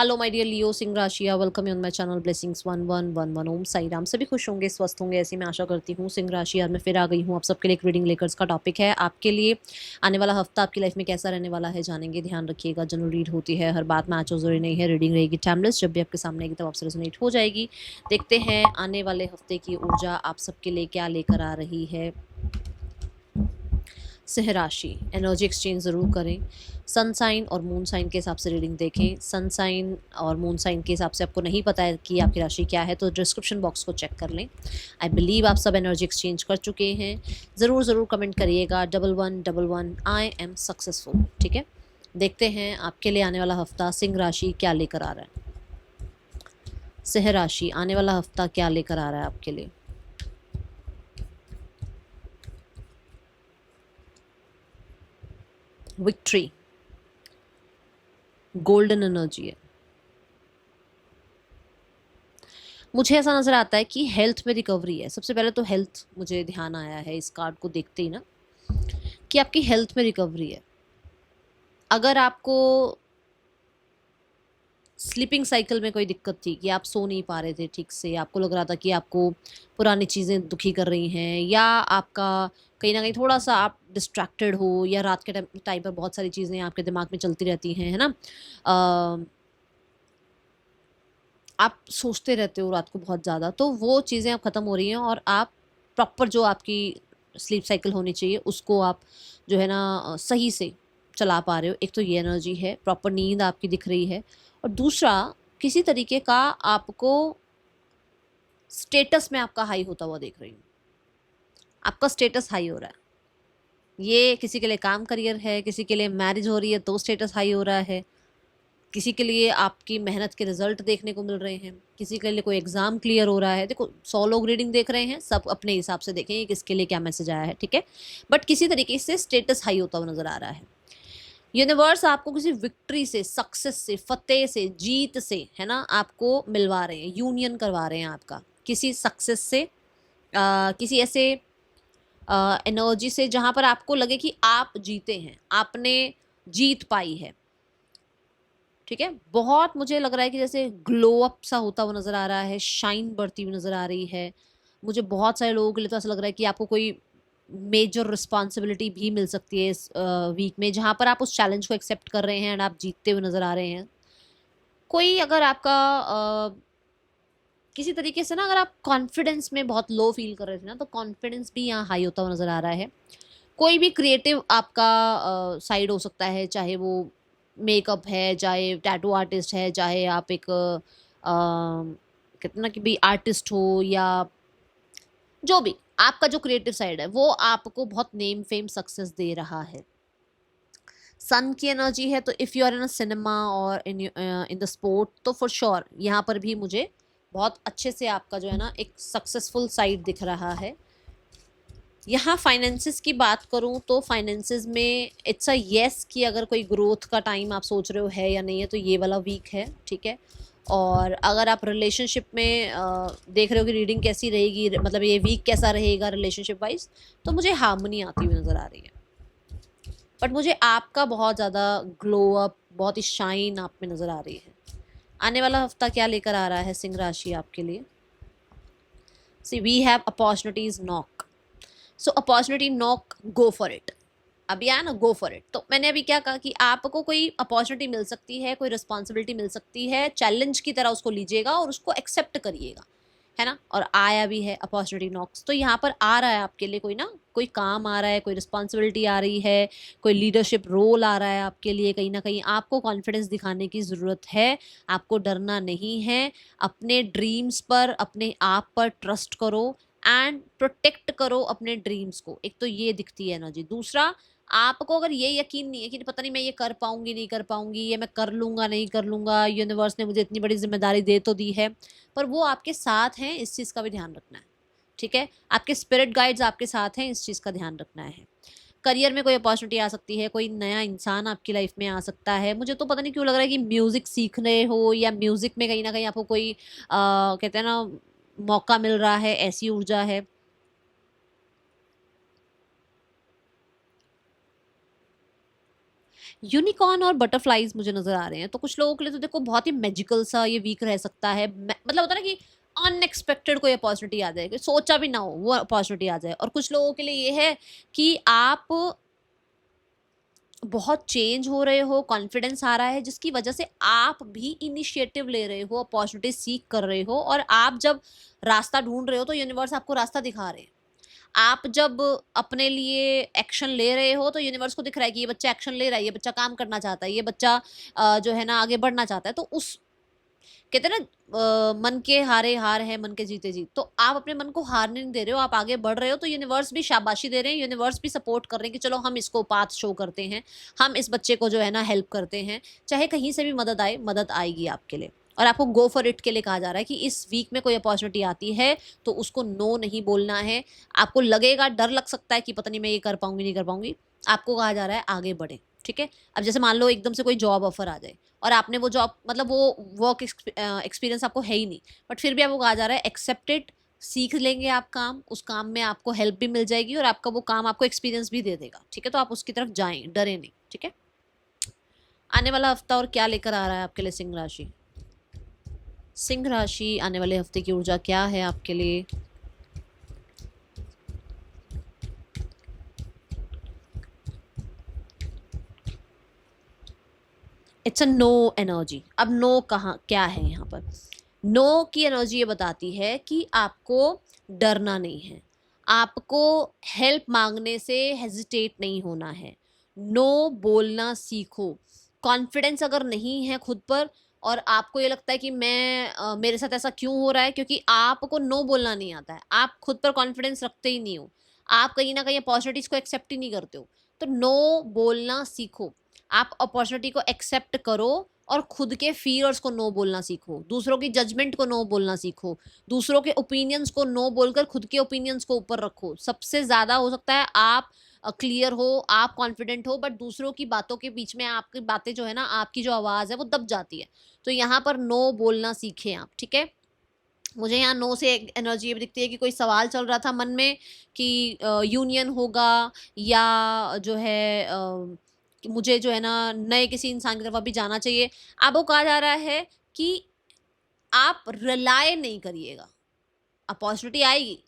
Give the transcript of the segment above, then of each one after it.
Hello my dear Leo सिंह राशिया, welcome you on my channel blessings 1111 Om Sai Ram. सभी खुश होंगे, स्वस्थ होंगे, ऐसी मैं आशा करती हूँ। सिंह राशि आज मैं फिर आ गई हूँ आप सबके लिए एक रीडिंग लेकर। इसका टॉपिक है आपके लिए आने वाला हफ्ता आपकी लाइफ में कैसा रहने वाला है, जानेंगे। ध्यान रखिएगा, जनरल रीड होती है, हर बात मैच जरूरी नहीं है। रीडिंग रहेगी टाइमलेस, जब भी आपके सामने आएगी तब आपसे रेजोनेट हो जाएगी। देखते हैं आने वाले हफ्ते की ऊर्जा आप सबके लिए क्या लेकर आ रही है। सिंह राशि, एनर्जी एक्सचेंज ज़रूर करें। सन साइन और मून साइन के हिसाब से रीडिंग देखें। सन साइन और मून साइन के हिसाब से आपको नहीं पता है कि आपकी राशि क्या है तो डिस्क्रिप्शन बॉक्स को चेक कर लें। आई बिलीव आप सब एनर्जी एक्सचेंज कर चुके हैं। ज़रूर ज़रूर कमेंट करिएगा 1111 आई एम सक्सेसफुल। ठीक है, देखते हैं आपके लिए आने वाला हफ्ता सिंह राशि क्या लेकर आ रहा है। सिंह राशि, आने वाला हफ्ता क्या लेकर आ रहा है आपके लिए। विक्ट्री, गोल्डन एनर्जी है। मुझे ऐसा नज़र आता है कि हेल्थ में रिकवरी है। सबसे पहले तो हेल्थ मुझे ध्यान आया है इस कार्ड को देखते ही ना, कि आपकी हेल्थ में रिकवरी है। अगर आपको स्लीपिंग साइकिल में कोई दिक्कत थी कि आप सो नहीं पा रहे थे ठीक से, आपको लग रहा था कि आपको पुरानी चीज़ें दुखी कर रही हैं, या आपका कहीं ना कहीं थोड़ा सा आप डिस्ट्रैक्टेड हो, या रात के टाइम पर बहुत सारी चीज़ें आपके दिमाग में चलती रहती हैं, है ना। आप सोचते रहते हो रात को बहुत ज़्यादा, तो वो चीज़ें अब ख़त्म हो रही हैं और आप प्रॉपर जो आपकी स्लीप साइकिल होनी चाहिए उसको आप जो है ना सही से चला पा रहे हो। एक तो ये एनर्जी है, प्रॉपर नींद आपकी दिख रही है। और दूसरा, किसी तरीके का आपको स्टेटस में आपका हाई होता हुआ देख रही हूँ। आपका स्टेटस हाई हो रहा है। ये किसी के लिए काम करियर है, किसी के लिए मैरिज हो रही है तो स्टेटस हाई हो रहा है, किसी के लिए आपकी मेहनत के रिजल्ट देखने को मिल रहे हैं, किसी के लिए कोई एग्जाम क्लियर हो रहा है। देखो 100 लोग रीडिंग देख रहे हैं, सब अपने हिसाब से देखें किसके लिए क्या मैसेज आया है, ठीक है। बट किसी तरीके से स्टेटस हाई होता हुआ नजर आ रहा है। यूनिवर्स आपको किसी विक्ट्री से, सक्सेस से, फतेह से, जीत से, है ना, आपको मिलवा रहे हैं, यूनियन करवा रहे हैं आपका किसी सक्सेस से, किसी ऐसे एनर्जी से जहां पर आपको लगे कि आप जीते हैं, आपने जीत पाई है। ठीक है, बहुत मुझे लग रहा है कि जैसे ग्लो अप सा होता हुआ नजर आ रहा है, शाइन बढ़ती हुई नजर आ रही है। मुझे बहुत सारे लोगों के लिए तो ऐसा लग रहा है कि आपको कोई मेजर रिस्पॉन्सिबिलिटी भी मिल सकती है इस वीक में, जहां पर आप उस चैलेंज को एक्सेप्ट कर रहे हैं एंड आप जीतते हुए नजर आ रहे हैं। कोई अगर आपका किसी तरीके से ना, अगर आप कॉन्फिडेंस में बहुत लो फील कर रहे थे ना, तो कॉन्फिडेंस भी यहाँ हाई होता हुआ नजर आ रहा है। कोई भी क्रिएटिव आपका साइड हो सकता है, चाहे वो मेकअप है, चाहे टैटू आर्टिस्ट है, चाहे आप एक कितना कि भी आर्टिस्ट हो, या जो भी आपका जो क्रिएटिव साइड है, वो आपको बहुत नेम फेम सक्सेस दे रहा है। सन की एनर्जी है, तो if you are in a cinema और इन द स्पोर्ट, तो फॉर श्योर यहाँ पर भी मुझे बहुत अच्छे से आपका जो है ना एक सक्सेसफुल साइड दिख रहा है। यहाँ फाइनेंसिस की बात करूँ तो फाइनेंसिस में इट्स अ येस, कि अगर कोई ग्रोथ का टाइम आप सोच रहे हो है या नहीं है, तो ये वाला वीक है, ठीक है। और अगर आप रिलेशनशिप में देख रहे हो कि रीडिंग कैसी रहेगी, मतलब ये वीक कैसा रहेगा रिलेशनशिप वाइज, तो मुझे हार्मनी आती हुई नज़र आ रही है। बट मुझे आपका बहुत ज़्यादा ग्लो अप, बहुत ही शाइन आप में नज़र आ रही है। आने वाला हफ्ता क्या लेकर आ रहा है सिंह राशि आपके लिए। See we have opportunities knock, so opportunity knock, go for it. अभी आया ना, गो फॉर इट, तो मैंने अभी क्या कहा कि आपको कोई अपॉर्चुनिटी मिल सकती है, कोई रिस्पॉन्सिबिलिटी मिल सकती है, चैलेंज की तरह उसको लीजिएगा और उसको एक्सेप्ट करिएगा, है ना। और आया भी है अपॉर्चुनिटी नॉक्स, तो यहाँ पर आ रहा है आपके लिए कोई ना कोई काम आ रहा है, कोई रिस्पॉन्सिबिलिटी आ रही है, कोई लीडरशिप रोल आ रहा है आपके लिए। कहीं ना कहीं आपको कॉन्फिडेंस दिखाने की ज़रूरत है, आपको डरना नहीं है। अपने ड्रीम्स पर, अपने आप पर ट्रस्ट करो एंड प्रोटेक्ट करो अपने ड्रीम्स को। एक तो ये दिखती है एनर्जी। दूसरा, आपको अगर ये यकीन नहीं है कि पता नहीं मैं ये कर पाऊंगी नहीं कर पाऊंगी, ये मैं कर लूंगा नहीं कर लूंगा, यूनिवर्स ने मुझे इतनी बड़ी जिम्मेदारी दे तो दी है, पर वो आपके साथ हैं, इस चीज़ का भी ध्यान रखना है, ठीक है। आपके स्पिरिट गाइड्स आपके साथ हैं, इस चीज़ का ध्यान रखना है। करियर में कोई अपॉर्चुनिटी आ सकती है, कोई नया इंसान आपकी लाइफ में आ सकता है। मुझे तो पता नहीं क्यों लग रहा है कि म्यूजिक सीखने हो, या म्यूजिक में कहीं ना कहीं आपको कोई कहते हैं ना मौका मिल रहा है, ऐसी ऊर्जा है। यूनिकॉर्न और बटरफ्लाइज मुझे नजर आ रहे हैं, तो कुछ लोगों के लिए तो देखो बहुत ही मैजिकल सा ये वीक रह सकता है। मतलब होता है ना कि अनएक्सपेक्टेड कोई अपॉर्चुनिटी आ जाए, कोई सोचा भी ना हो वो अपॉर्चुनिटी आ जाए। और कुछ लोगों के लिए ये है कि आप बहुत चेंज हो रहे हो, कॉन्फिडेंस आ रहा है, जिसकी वजह से आप भी इनिशिएटिव ले रहे हो, अपॉर्चुनिटी सीख कर रहे हो। और आप जब रास्ता ढूंढ रहे हो तो यूनिवर्स आपको रास्ता दिखा रहे हैं। आप जब अपने लिए एक्शन ले रहे हो तो यूनिवर्स को दिख रहा है कि ये बच्चा एक्शन ले रहा है, ये बच्चा काम करना चाहता है, ये बच्चा जो है ना आगे बढ़ना चाहता है। तो उस कहते हैं ना मन के हारे हार है, मन के जीते जीत। तो आप अपने मन को हारने नहीं दे रहे हो, आप आगे बढ़ रहे हो, तो यूनिवर्स भी शाबाशी दे रहे हैं, यूनिवर्स भी सपोर्ट कर रहे हैं कि चलो हम इसको पाथ शो करते हैं, हम इस बच्चे को जो है ना हेल्प करते हैं। चाहे कहीं से भी मदद आए, मदद आएगी आपके लिए। और आपको गो फॉर इट के लिए कहा जा रहा है कि इस वीक में कोई अपॉर्चुनिटी आती है तो उसको नो नहीं बोलना है। आपको लगेगा, डर लग सकता है कि पता नहीं मैं ये कर पाऊंगी नहीं कर पाऊंगी, आपको कहा जा रहा है आगे बढ़े। ठीक है, अब जैसे मान लो एकदम से कोई जॉब ऑफर आ जाए और आपने वो जॉब, मतलब वो वर्क एक्सपीरियंस आपको है ही नहीं, बट फिर भी आपको कहा जा रहा है एक्सेप्ट इट, सीख लेंगे आप काम, उस काम में आपको हेल्प भी मिल जाएगी और आपका वो काम आपको एक्सपीरियंस भी दे देगा। ठीक है, तो आप उसकी तरफ जाएं, डरे नहीं। ठीक है, आने वाला हफ्ता और क्या लेकर आ रहा है आपके लिए सिंह राशि? सिंह राशि आने वाले हफ्ते की ऊर्जा क्या है आपके लिए? It's a no energy. अब नो कहाँ क्या है यहाँ पर? नो की एनर्जी ये बताती है कि आपको डरना नहीं है, आपको हेल्प मांगने से हेजिटेट नहीं होना है। नो बोलना सीखो। कॉन्फिडेंस अगर नहीं है खुद पर और आपको ये लगता है कि मेरे साथ ऐसा क्यों हो रहा है, क्योंकि आपको नो बोलना नहीं आता है, आप खुद पर कॉन्फिडेंस रखते ही नहीं हो, आप कहीं ना कहीं अपॉर्चुनिटीज को एक्सेप्ट ही नहीं करते हो। तो नो बोलना सीखो, आप अपॉर्चुनिटी को एक्सेप्ट करो और खुद के फियर्स को नो बोलना सीखो, दूसरों की जजमेंट को नो बोलना सीखो, दूसरों के ओपिनियंस को नो बोलकर खुद के ओपिनियंस को ऊपर रखो। सबसे ज्यादा हो सकता है आप क्लियर हो, आप कॉन्फिडेंट हो, बट दूसरों की बातों के बीच में आपकी बातें जो है ना, आपकी जो आवाज है वो दब जाती है। तो यहाँ पर नो बोलना सीखें आप। ठीक है, मुझे यहाँ नो से एक एनर्जी ये भी दिखती है कि कोई सवाल चल रहा था मन में कि यूनियन होगा या जो है कि मुझे जो है ना नए किसी इंसान की तरफ अभी जाना चाहिए। आपको कहा जा रहा है कि आप रिलाय नहीं करिएगा, अपॉर्चुनिटी आएगी,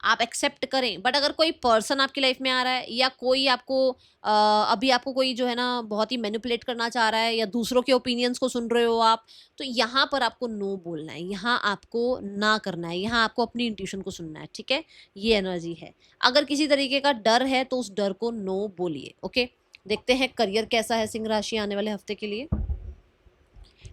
आप एक्सेप्ट करें, बट अगर कोई पर्सन आपकी लाइफ में आ रहा है या कोई आपको अभी आपको कोई जो है ना बहुत ही मैनिपुलेट करना चाह रहा है या दूसरों के ओपिनियंस को सुन रहे हो आप, तो यहाँ पर आपको नो बोलना है, यहाँ आपको ना करना है, यहाँ आपको अपनी इंट्यूशन को सुनना है। ठीक है, ये एनर्जी है। अगर किसी तरीके का डर है तो उस डर को नो बोलिए। ओके, देखते हैं करियर कैसा है सिंह राशि आने वाले हफ्ते के लिए।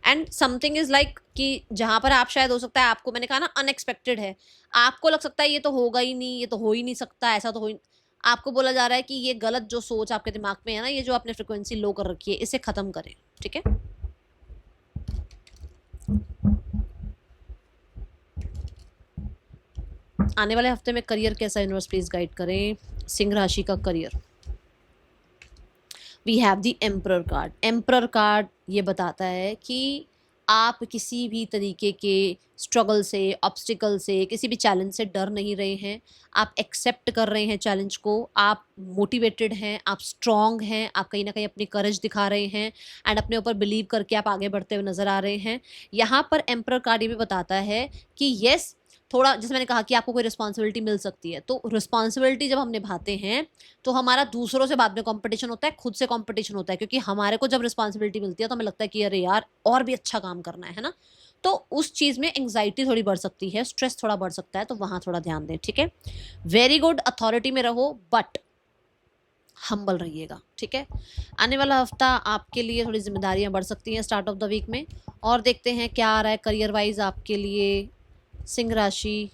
एंड समथिंग इज लाइक कि जहां पर आप शायद हो सकता है, आपको मैंने कहा ना अनएक्सपेक्टेड है, आपको लग सकता है ये तो होगा ही नहीं, ये तो हो ही नहीं सकता, ऐसा तो हो ही। आपको बोला जा रहा है कि ये गलत जो सोच आपके दिमाग में है ना, ये जो आपने फ्रिक्वेंसी लो कर रखी है, इसे खत्म करें। ठीक है, आने वाले हफ्ते में करियर कैसा, यूनिवर्स प्लीज गाइड करें सिंह राशि का career. We have the emperor card. Emperor card ये बताता है कि आप किसी भी तरीके के स्ट्रगल से, ऑब्स्टिकल से, किसी भी चैलेंज से डर नहीं रहे हैं, आप एक्सेप्ट कर रहे हैं चैलेंज को, आप मोटिवेटेड हैं, आप स्ट्रॉन्ग हैं, आप कहीं ना कहीं अपनी करेज दिखा रहे हैं एंड अपने ऊपर बिलीव करके आप आगे बढ़ते हुए नजर आ रहे हैं। यहाँ पर एम्परर कार्ड ये भी बताता है कि यस, थोड़ा जैसे मैंने कहा कि आपको कोई रिस्पॉन्सिबिलिटी मिल सकती है, तो रिस्पॉन्सिबिलिटी जब हम निभाते हैं तो हमारा दूसरों से बाद में कंपटीशन होता है, खुद से कंपटीशन होता है, क्योंकि हमारे को जब रिस्पॉन्सिबिलिटी मिलती है तो हमें लगता है कि अरे यार और भी अच्छा काम करना है ना। तो उस चीज में एंग्जाइटी थोड़ी बढ़ सकती है, स्ट्रेस थोड़ा बढ़ सकता है, तो वहां थोड़ा ध्यान दें। ठीक है, वेरी गुड, अथॉरिटी में रहो बट हम्बल रहिएगा। ठीक है, आने वाला हफ्ता आपके लिए थोड़ी जिम्मेदारियां बढ़ सकती हैं स्टार्ट ऑफ द वीक में। और देखते हैं क्या आ रहा है करियर वाइज आपके लिए सिंह राशि।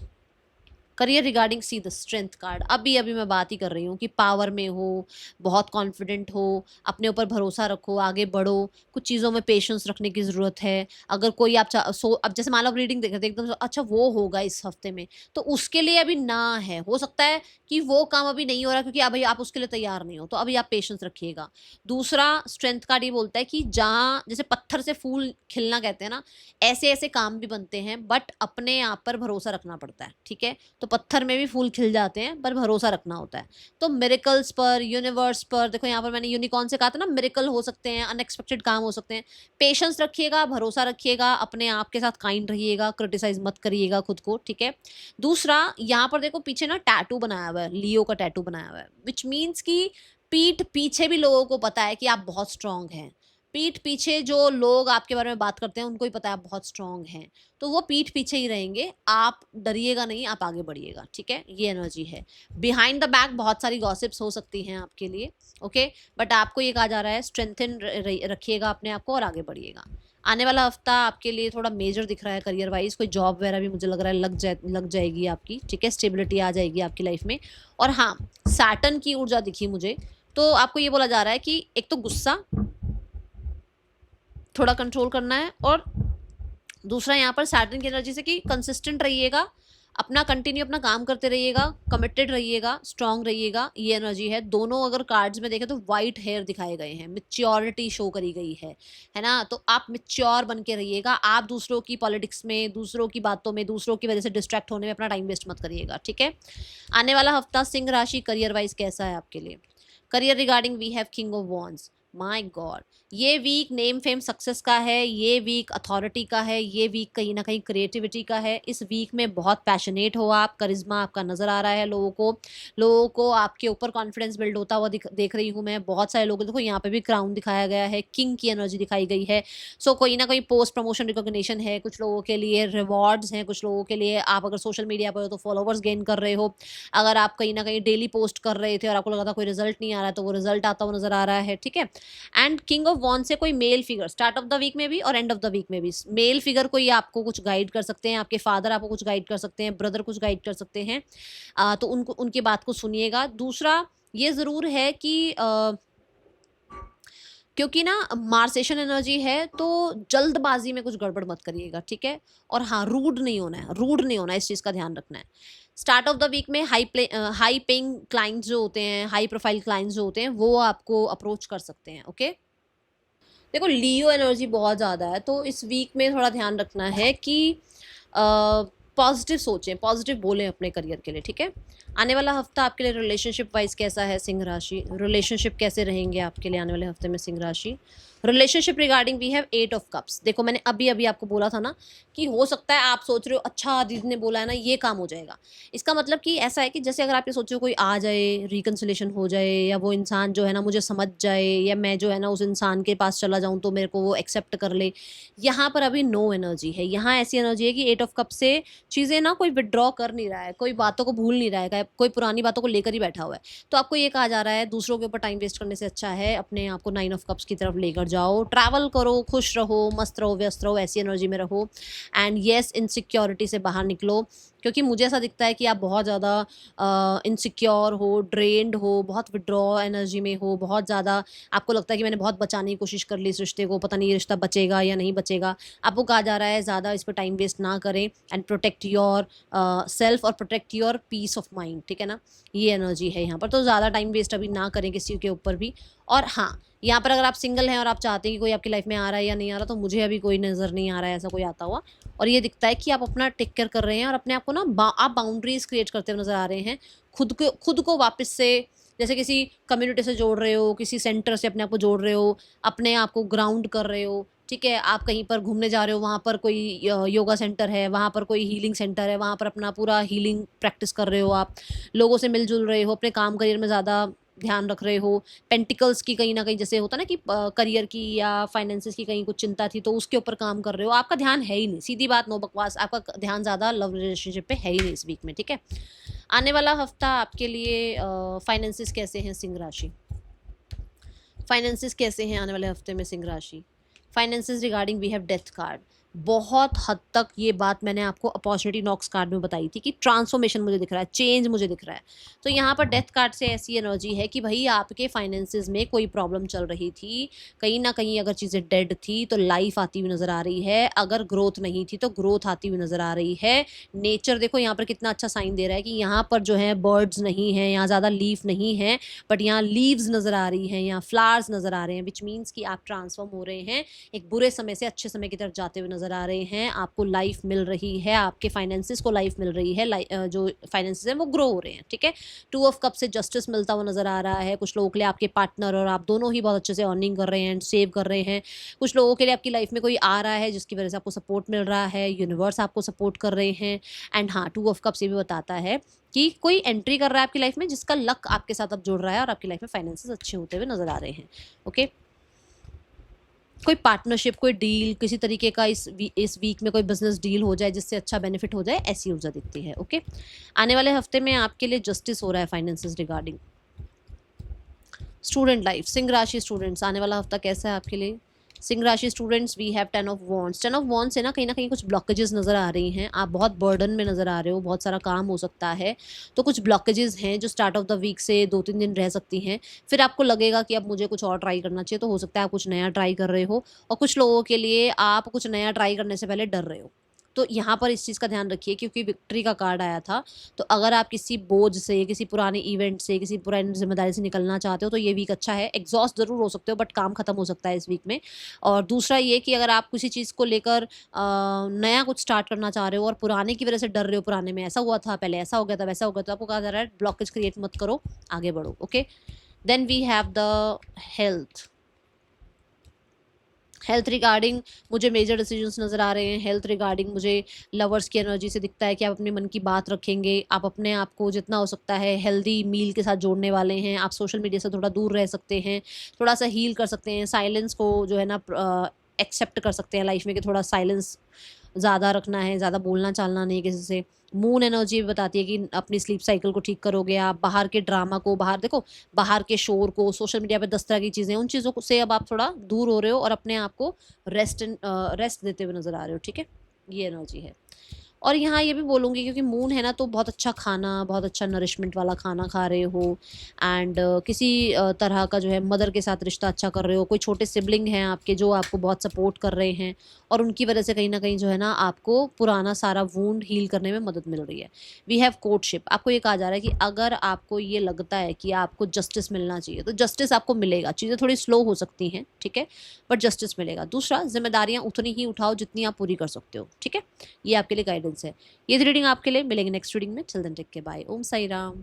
Career regarding see the strength card. अभी अभी मैं बात ही कर रही हूँ कि पावर में हो, बहुत कॉन्फिडेंट हो, अपने ऊपर भरोसा रखो, आगे बढ़ो, कुछ चीज़ों में पेशेंस रखने की ज़रूरत है। अगर कोई आप अब जैसे मान लो रीडिंग देख रहे थे एकदम से, अच्छा वो होगा इस हफ्ते में, तो उसके लिए अभी ना है, हो सकता है कि वो काम अभी नहीं हो रहा क्योंकि अभी आप उसके लिए तैयार नहीं हो, तो अभी आप पेशेंस रखिएगा। दूसरा स्ट्रेंथ कार्ड ये बोलता है कि जहाँ जैसे पत्थर से फूल खिलना कहते हैं ना, ऐसे ऐसे काम भी बनते हैं, बट अपने आप पर भरोसा रखना पड़ता है। ठीक है, तो तो पत्थर में भी फूल खिल जाते हैं, पर भरोसा रखना होता है। तो मिरेकल्स पर, यूनिवर्स पर, देखो यहाँ पर मैंने यूनिकॉर्न से कहा था ना, मिरेकल हो सकते हैं, अनएक्सपेक्टेड काम हो सकते हैं। पेशेंस रखिएगा, भरोसा रखिएगा, अपने आप के साथ काइंड रहिएगा, क्रिटिसाइज मत करिएगा खुद को, ठीक है। दूसरा, यहाँ पर देखो पीछे ना टैटू बनाया हुआ है, लियो का टैटू बनाया हुआ है, विच मीन्स कि पीठ पीछे भी लोगों को पता है कि आप बहुत स्ट्रांग हैं। पीठ पीछे जो लोग आपके बारे में बात करते हैं उनको ही पता है आप बहुत स्ट्रांग हैं, तो वो पीठ पीछे ही रहेंगे। आप डरिएगा नहीं, आप आगे बढ़िएगा, ठीक है। ये एनर्जी है। बिहाइंड द बैक बहुत सारी गॉसिप्स हो सकती हैं आपके लिए, ओके, बट आपको ये कहा जा रहा है स्ट्रेंथन रखिएगा अपने आप को और आगे बढ़िएगा। आने वाला हफ्ता आपके लिए थोड़ा मेजर दिख रहा है करियर वाइज, कोई जॉब वगैरह भी मुझे लग रहा है लग जाएगी आपकी, ठीक है, स्टेबिलिटी आ जाएगी आपकी लाइफ में। और हाँ, सैटर्न की ऊर्जा दिखी मुझे, तो आपको ये बोला जा रहा है कि एक तो गुस्सा थोड़ा कंट्रोल करना है, और दूसरा यहाँ पर सैटर्न की एनर्जी से कि कंसिस्टेंट रहिएगा, अपना कंटिन्यू अपना काम करते रहिएगा, कमिटेड रहिएगा, स्ट्रांग रहिएगा, ये एनर्जी है। दोनों अगर कार्ड्स में देखें तो वाइट हेयर दिखाए गए हैं, मिच्योरिटी शो करी गई है ना। तो आप मिच्योर बन के रहिएगा, आप दूसरों की पॉलिटिक्स में, दूसरों की बातों में, दूसरों की वजह से डिस्ट्रैक्ट होने में अपना टाइम वेस्ट मत करिएगा, ठीक है। आने वाला हफ्ता सिंह राशि करियर वाइज कैसा है आपके लिए? Career regarding we have king of wands. My god, ये वीक नेम फेम सक्सेस का है, ये वीक अथॉरिटी का है, ये वीक कहीं ना कहीं क्रिएटिविटी का है। इस वीक में बहुत पैशनेट हो आप, करिश्मा आपका नजर आ रहा है लोगों को आपके ऊपर कॉन्फिडेंस बिल्ड होता हुआ देख रही हूँ मैं। बहुत सारे लोग, देखो यहाँ पे भी क्राउन दिखाया गया है, किंग की एनर्जी दिखाई गई है। सो कोई ना कोई पोस्ट प्रमोशन रिकॉग्निशन है, कुछ लोगों के लिए रिवॉर्ड्स हैं, कुछ लोगों के लिए आप अगर सोशल मीडिया पर हो तो फॉलोवर्स गेन कर रहे हो। अगर आप कहीं ना कहीं डेली पोस्ट कर रहे थे और आपको लगा था कोई रिजल्ट नहीं आ रहा है, तो वो रिजल्ट आता हुआ नजर आ रहा है, ठीक है। एंड किंग ऑफ वॉन्ड से कोई male figure start of the week में भी और एंड ऑफ द वीक में भी, मेल फिगर कोई आपको कुछ गाइड कर सकते हैं, आपके फादर आपको कुछ गाइड कर सकते हैं, ब्रदर कुछ गाइड कर सकते हैं, तो उनको उनकी बात को सुनिएगा। दूसरा ये जरूर है कि क्योंकि ना मार्सेशन एनर्जी है, तो जल्दबाजी में कुछ गड़बड़ मत करिएगा, ठीक है। और हाँ, रूड नहीं होना है, रूड नहीं होना है, इस चीज़ का ध्यान रखना है। स्टार्ट ऑफ द वीक में हाई पेइंग क्लाइंट्स जो होते हैं, हाई प्रोफाइल क्लाइंट्स जो होते हैं, वो आपको अप्रोच कर सकते हैं, ओके। देखो लियो एनर्जी बहुत ज़्यादा है, तो इस वीक में थोड़ा ध्यान रखना है कि पॉजिटिव सोचें, पॉजिटिव बोलें अपने करियर के लिए, ठीक है। आने वाला हफ्ता आपके लिए रिलेशनशिप वाइज कैसा है सिंह राशि? रिलेशनशिप कैसे रहेंगे आपके लिए आने वाले हफ्ते में सिंह राशि? Relationship regarding we have 8 of cups. देखो मैंने अभी अभी आपको बोला था ना कि हो सकता है आप सोच रहे हो अच्छा दीदी ने बोला है ना ये काम हो जाएगा। इसका मतलब कि ऐसा है कि जैसे अगर आप ये सोचो कोई आ जाए, रिकन्सिलेशन हो जाए, या वो इंसान जो है ना मुझे समझ जाए, या मैं जो है ना उस इंसान के पास चला जाऊँ तो मेरे को वो एक्सेप्ट कर ले, यहाँ पर अभी नो एनर्जी है। यहाँ ऐसी एनर्जी है कि 8 ऑफ कप से चीज़ें ना कोई विड्रॉ कर नहीं रहा है, कोई बातों को भूल नहीं रहा है, कोई पुरानी बातों को लेकर ही बैठा हुआ है। तो आपको ये कहा जा रहा है दूसरों के ऊपर टाइम वेस्ट करने से अच्छा है अपने आप को 9 ऑफ कप्स की तरफ लेकर जाओ, ट्रैवल करो, खुश रहो, मस्त रहो, व्यस्त रहो, ऐसी एनर्जी में रहो। एंड येस, इनसिक्योरिटी से बाहर निकलो, क्योंकि मुझे ऐसा दिखता है कि आप बहुत ज़्यादा इनसिक्योर हो, ड्रेन्ड हो, बहुत विड्रॉ एनर्जी में हो, बहुत ज़्यादा आपको लगता है कि मैंने बहुत बचाने की कोशिश कर ली इस रिश्ते को, पता नहीं ये रिश्ता बचेगा या नहीं बचेगा। आपको कहा जा रहा है ज़्यादा इस पर टाइम वेस्ट ना करें एंड प्रोटेक्ट योर सेल्फ और protect your peace of mind, ठीक है ना। ये एनर्जी है यहाँ पर, तो ज़्यादा टाइम वेस्ट अभी ना करें किसी के ऊपर भी। और हाँ, यहाँ पर अगर आप सिंगल हैं और आप चाहते हैं कि कोई आपकी लाइफ में आ रहा है या नहीं आ रहा, तो मुझे अभी कोई नज़र नहीं आ रहा है ऐसा कोई आता हुआ। और ये दिखता है कि आप अपना टेक केयर कर रहे हैं और अपने आप को ना आप बाउंड्रीज क्रिएट करते हुए नजर आ रहे हैं। खुद को वापस से जैसे किसी कम्युनिटी से जोड़ रहे हो, किसी सेंटर से अपने आप को जोड़ रहे हो, अपने आप को ग्राउंड कर रहे हो, ठीक है। आप कहीं पर घूमने जा रहे हो, वहाँ पर कोई योगा सेंटर है, वहाँ पर कोई हीलिंग सेंटर है, वहाँ पर अपना पूरा हीलिंग प्रैक्टिस कर रहे हो, आप लोगों से मिलजुल रहे हो, अपने काम करियर में ज़्यादा ध्यान रख रहे हो। पेंटिकल्स की कहीं ना कहीं जैसे होता ना कि करियर की या फाइनेंसेस की कहीं कुछ चिंता थी तो उसके ऊपर काम कर रहे हो। आपका ध्यान है ही नहीं, सीधी बात, नो बकवास, आपका ध्यान ज़्यादा लव रिलेशनशिप पे है ही नहीं इस वीक में, ठीक है। आने वाला हफ्ता आपके लिए फाइनेंसेस कैसे हैं सिंह राशि? फाइनेंसेस कैसे हैं आने वाले हफ्ते में सिंह राशि? Finances regarding we have death card. बहुत हद तक ये बात मैंने आपको अपॉर्चुनिटी नॉक्स कार्ड में बताई थी कि ट्रांसफॉर्मेशन मुझे दिख रहा है, चेंज मुझे दिख रहा है। तो यहाँ पर डेथ कार्ड से ऐसी एनर्जी है कि भाई आपके फाइनेंसेस में कोई प्रॉब्लम चल रही थी, कहीं ना कहीं अगर चीज़ें डेड थी तो लाइफ आती हुई नज़र आ रही है, अगर ग्रोथ नहीं थी तो ग्रोथ आती हुई नज़र आ रही है। नेचर देखो यहाँ पर कितना अच्छा साइन दे रहा है कि यहाँ पर जो है बर्ड्स नहीं है, यहाँ ज़्यादा लीफ नहीं है, बट यहाँ लीव्स नज़र आ रही हैं, यहाँ फ्लावर्स नज़र आ रहे हैं, विच मीन्स कि आप ट्रांसफॉर्म हो रहे हैं, एक बुरे समय से अच्छे समय की तरफ जाते हुए नजर नज़र आ रहे हैं, आपको लाइफ मिल रही है, आपके फाइनेंसिस को लाइफ मिल रही है, जो फाइनेंसिस हैं वो ग्रो हो रहे हैं, ठीक है। 2 ऑफ कप से जस्टिस मिलता हुआ नज़र आ रहा है। कुछ लोगों के लिए आपके पार्टनर और आप दोनों ही बहुत अच्छे से अर्निंग कर रहे हैं, सेव कर रहे हैं। कुछ लोगों के लिए आपकी लाइफ में कोई आ रहा है जिसकी वजह से आपको सपोर्ट मिल रहा है, यूनिवर्स आपको सपोर्ट कर रहे हैं। एंड हाँ, 2 ऑफ कप्स ये भी बताता है कि कोई एंट्री कर रहा है आपकी लाइफ में जिसका लक आपके साथ अब जुड़ रहा है और आपकी लाइफ में फाइनेंसेस अच्छे होते हुए नजर आ रहे हैं। ओके, कोई पार्टनरशिप, कोई डील, किसी तरीके का इस वीक में कोई बिजनेस डील हो जाए जिससे अच्छा बेनिफिट हो जाए, ऐसी ऊर्जा दिखती है। ओके, आने वाले हफ्ते में आपके लिए जस्टिस हो रहा है finances regarding. Student life, Singh राशि स्टूडेंट्स, आने वाला हफ्ता कैसा है आपके लिए? सिंह राशि students, we have 10 of wands. 10 of wands से ना कहीं कुछ ब्लॉकेजेस नज़र आ रही हैं। आप बहुत बर्डन में नज़र आ रहे हो, बहुत सारा काम हो सकता है, तो कुछ ब्लॉकेजेस हैं जो स्टार्ट ऑफ द वीक से 2-3 दिन रह सकती हैं। फिर आपको लगेगा कि अब मुझे कुछ और ट्राई करना चाहिए, तो हो सकता है आप कुछ नया ट्राई कर रहे हो। और कुछ लोगों के लिए आप कुछ नया ट्राई करने से पहले डर रहे हो, तो यहाँ पर इस चीज़ का ध्यान रखिए, क्योंकि विक्ट्री का कार्ड आया था। तो अगर आप किसी बोझ से, किसी पुराने इवेंट से, किसी पुरानी जिम्मेदारी से निकलना चाहते हो, तो ये वीक अच्छा है। एग्जॉस्ट ज़रूर हो सकते हो, बट काम खत्म हो सकता है इस वीक में। और दूसरा ये कि अगर आप किसी चीज़ को लेकर नया कुछ स्टार्ट करना चाह रहे हो और पुराने की वजह से डर रहे हो, पुराने में ऐसा हुआ था, पहले ऐसा हो गया था, वैसा हो गया, तो आपको कहा जा रहा है ब्लॉकेज क्रिएट मत करो, आगे बढ़ो। Okay, then we have the health. Health regarding मुझे मेजर डिसीजंस नज़र आ रहे हैं। हेल्थ रिगार्डिंग मुझे लवर्स की एनर्जी से दिखता है कि आप अपने मन की बात रखेंगे, आप अपने आप को जितना हो सकता है हेल्दी मील के साथ जोड़ने वाले हैं। आप सोशल मीडिया से थोड़ा दूर रह सकते हैं, थोड़ा सा हील कर सकते हैं, साइलेंस को जो है ना एक्सेप्ट कर सकते हैं लाइफ में, कि थोड़ा साइलेंस ज़्यादा रखना है, ज़्यादा बोलना चालना नहीं किसी से। मून एनर्जी भी बताती है कि अपनी स्लीप साइकिल को ठीक करोगे आप, बाहर के ड्रामा को, बाहर देखो, बाहर के शोर को, सोशल मीडिया पे 10 तरह की चीज़ें, उन चीज़ों से अब आप थोड़ा दूर हो रहे हो और अपने आप को रेस्ट देते हुए नज़र आ रहे हो, ठीक है? ये एनर्जी है। और यहाँ ये भी बोलूँगी, क्योंकि मून है ना, तो बहुत अच्छा खाना, बहुत अच्छा नरिशमेंट वाला खाना खा रहे हो। एंड किसी तरह का जो है मदर के साथ रिश्ता अच्छा कर रहे हो। कोई छोटे सिबलिंग हैं आपके जो आपको बहुत सपोर्ट कर रहे हैं, और उनकी वजह से कहीं ना कहीं जो है ना आपको पुराना सारा वूंड हील करने में मदद मिल रही है। We have courtship. आपको ये कहा जा रहा है कि अगर आपको ये लगता है कि आपको जस्टिस मिलना चाहिए, तो जस्टिस आपको मिलेगा। चीज़ें थोड़ी स्लो हो सकती हैं, ठीक है, बट जस्टिस मिलेगा। दूसरा, जिम्मेदारियाँ उतनी ही उठाओ जितनी आप पूरी कर सकते हो, ठीक है? ये आपके लिए गाइडेंस है। ये रीडिंग आपके लिए। मिलेंगे नेक्स्ट रीडिंग में। Till then take care, bye. Om Sai Ram.